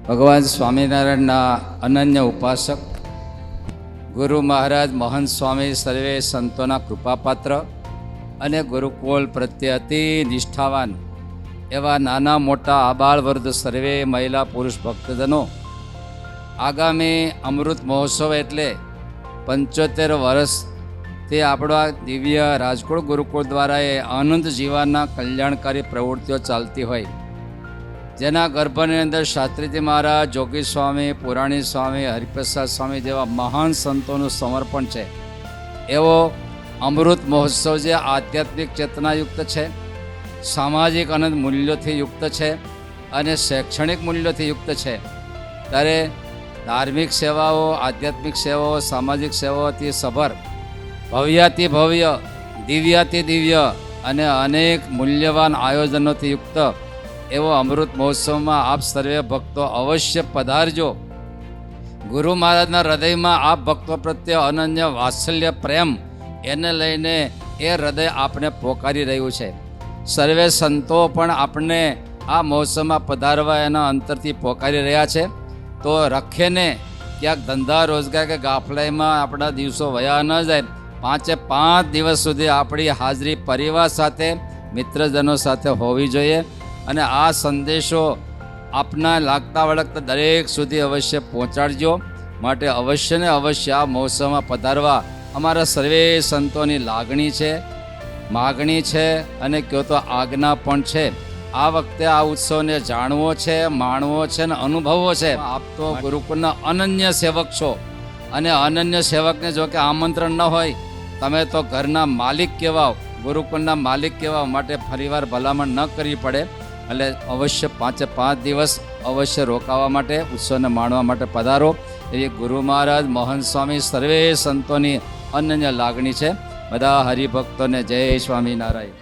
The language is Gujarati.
ભગવાન સ્વામિનારાયણના અનન્ય ઉપાસક ગુરુ મહારાજ મહંત સ્વામી સર્વે સંતોના કૃપાપાત્ર અને ગુરુકુળ પ્રત્યે અતિ નિષ્ઠાવાન એવા નાના મોટા આબાળ વર્ગ સર્વે મહિલા પુરુષ ભક્તજનો આગામી અમૃત મહોત્સવ એટલે 75 વર્ષથી આપણો આ દિવ્ય રાજકોટ ગુરુકુળ દ્વારા એ અનંત જીવનના કલ્યાણકારી પ્રવૃત્તિઓ ચાલતી હોય, જેના ગર્ભની અંદર શાસ્ત્રીજી મહારાજ, જોગી સ્વામી, પુરાણી સ્વામી, હરિપ્રસાદ સ્વામી જેવા મહાન સંતોનું સમર્પણ છે. એવો અમૃત મહોત્સવ જે આધ્યાત્મિક ચેતનાયુક્ત છે, સામાજિક અનંત મૂલ્યોથી યુક્ત છે અને શૈક્ષણિક મૂલ્યોથી યુક્ત છે, ત્યારે ધાર્મિક સેવાઓ, આધ્યાત્મિક સેવાઓ, સામાજિક સેવાઓથી સભર, ભવ્યાતિ ભવ્ય, દિવ્યાતિ દિવ્ય અને અનેક મૂલ્યવાન આયોજનોથી યુક્ત એવો અમૃત મહોત્સવમાં આપ સર્વે ભક્તો અવશ્ય પધારજો. ગુરુ મહારાજના હૃદયમાં આપ ભક્તો પ્રત્યે અનન્ય વાત્સલ્ય પ્રેમ એને લઈને એ હૃદય આપને પોકારી રહ્યું છે. સર્વે સંતો પણ આપને આ મહોત્સવમાં પધારવા એના અંતરથી પોકારી રહ્યા છે. તો રખેને ક્યાંક ધંધા રોજગાર કે ગાફલાઈમાં આપણા દિવસો વયા ન જાય, 5 દિવસ સુધી આપણી હાજરી પરિવાર સાથે, મિત્રજનો સાથે હોવી જોઈએ. અને આ સંદેશો આપના લાગતા વળગતા દરેક સુધી અવશ્ય પહોંચાડજો. માટે અવશ્ય ને અવશ્ય આ મહોત્સવમાં પધારવા અમારા સર્વે સંતોની લાગણી છે, માગણી છે અને કહો તો આજ્ઞા પણ છે. આ વખતે આ ઉત્સવને જાણવો છે, માણવો છે અને અનુભવવો છે. આપ તો ગુરુકુળના અનન્ય સેવક છો અને અનન્ય સેવકને જો કે આમંત્રણ ન હોય, તમે તો ઘરના માલિક કહેવાઓ, ગુરુકુળના માલિક કહેવાઓ. માટે ફરીવાર ભલામણ ન કરવી પડે. એટલે અવશ્ય 5 દિવસ અવશ્ય રોકાવા માટે, ઉત્સવને માણવા માટે પધારો એવી ગુરુ મહારાજ મહંત સ્વામી સર્વે સંતોની અનન્ય લાગણી છે. બધા હરિભક્તોને જય સ્વામિનારાયણ.